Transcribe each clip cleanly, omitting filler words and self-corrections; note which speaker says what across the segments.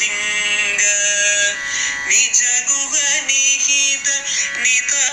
Speaker 1: लिंग निज गुह निहित निता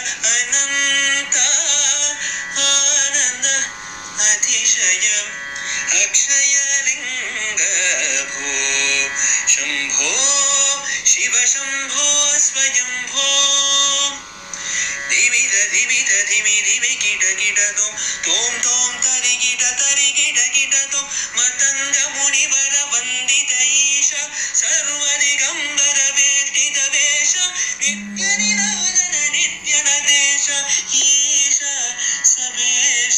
Speaker 1: अनंत आनंद अतिशयम् अक्षय लिंग भो शंभो शिव शंभो स्वयंभो धिमित धिमित धिमि धिमि कीट कीट तोम तोम तरि कीट तोम मतंग मुनिवर वंदित ईश सर्वदिगंबर वेष्टित वेश नित्य निरोधन नित्य नदेश ईश सवेश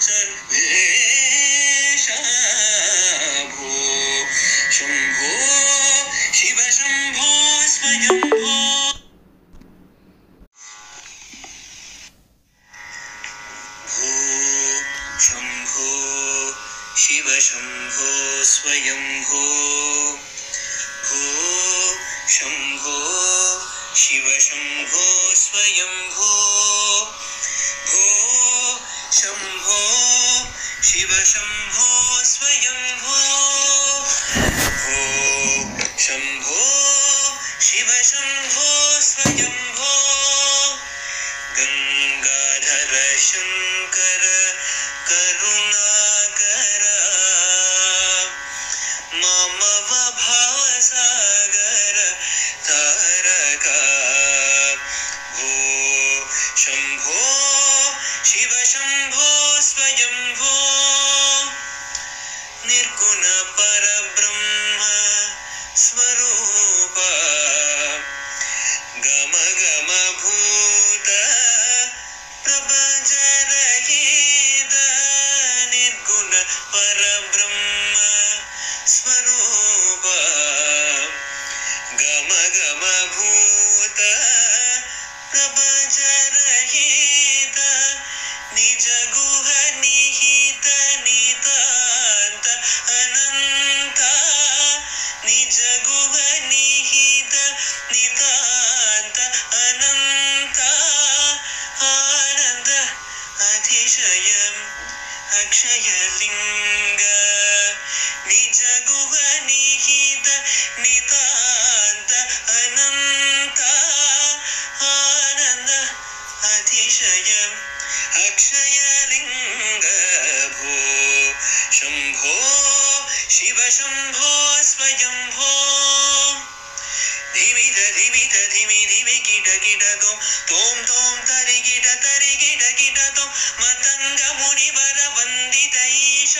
Speaker 1: सर्वेश भो शंभो शिव शंभो स्वयंभो शंभो शिव शंभो स्वयंभो भो शंभो शिव शंभो स्वयंभो भो शंभो शिव शंभो स्वयंभो भो शंभो शिव शंभो स्वयंभो गंगाधर शंकर करुणाकर ममव भावसागर तारका भो शंभो शिव शंभो स्वयंभो निर्गुण परब्रह्म स्वरूप गम गम भूत प्रपंच रहित निर्गुण परब्रह्म स्वरूप गम गम भूत प्रपंच रहित निज गुह निहित नितांत अनंत निज गुह निहित नितांत अनंत आनंद अतिशयम् अक्षय लिंग निज गुह निहित नितांत अनंत आनंद अतिशयम् अक्षय लिंग भो शंभो शिव शंभो स्वयंभो धिमित धिमित धिमि धिमि कीट तोम तोम तरि कीट तोम मतंग मुनिवर वंदित ईश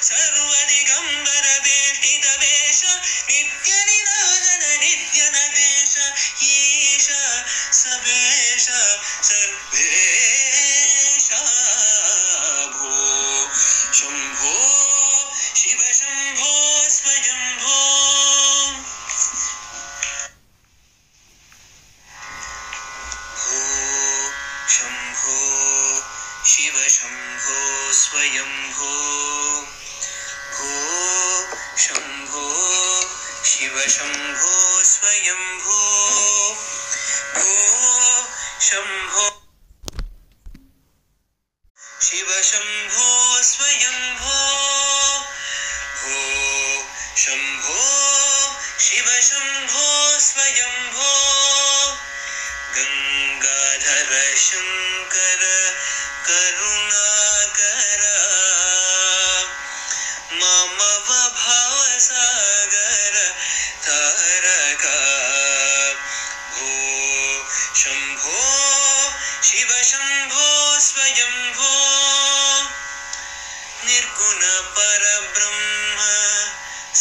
Speaker 1: सर्वदिगंबर वेष्टित वेश नित्य निरोधन नित्य नदेश ईश सवेश सर्वेश भो शंभो शिव शंभो स्वयंभो शंभो शिव शंभो स्वयंभो भो शंभो शिव शंभो स्वयंभो भो शंभो शिव शंभो स्वयंभो भो शंभो शिव शंभो स्वयंभो गंगाधर शंकर करुणाकर ममव भावसागर तारका भो शंभो शिव शंभो स्वयंभो निर्गुण परब्रह्म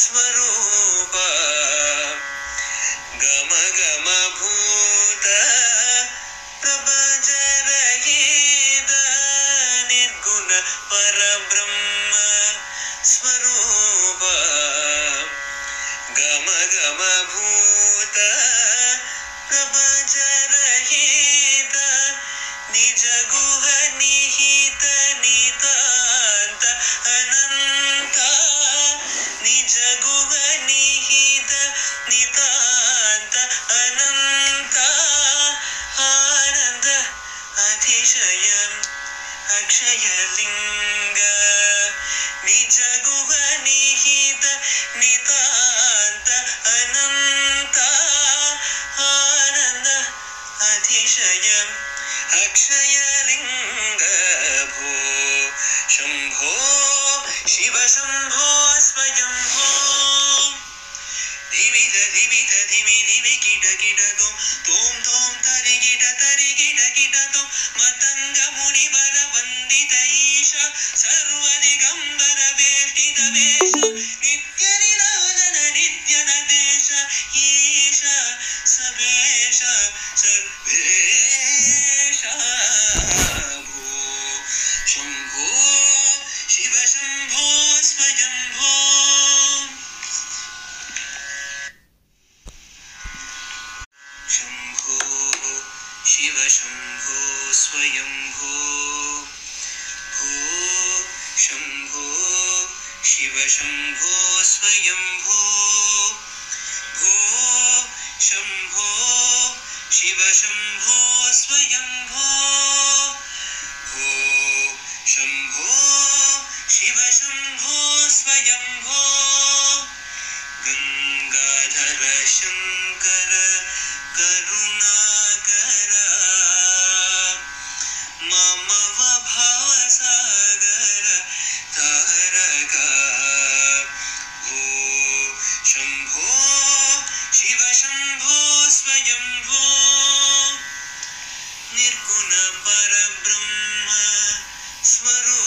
Speaker 1: स्वरूप गम गम भूत प्रपंच रहित निर्गुण परब्रह्म स्वरूप गम गम भूत प्रपंच रहित निज गुह निहित नितांत अनंत निज गुह निहित नितांत अनंत आनंद अतिशयम् अक्षयलिङ्ग निज गुह निहित नितान्त अनन्त आनन्द अतिशय अक्षयलिङ्ग भो शम्भो शिव शम्भो स्वयम्भो धिमिध धिमिध धिमि धिमि किट किट तोम तोम तरि किट तोम मतंग मुनिवर वंदित ईश सर्वदिगंबर वेष्टित वेश नित्य निराजन नित्य नदेश ईश सबेश सर्वेश भो शंभो शिव शंभो स्वयंभो शंभो शिव शंभो स्वयंभो भो शंभो शिव शंभो स्वयंभो भो शंभो शिव शंभो स्वयंभो भो शंभो शिव शंभो स्वयंभो गंगाधर शंकर करुणाकर मम भवसागर तारक भो शंभो शिव शंभो स्वयंभो निर्गुण परब्रह्म स्वरूप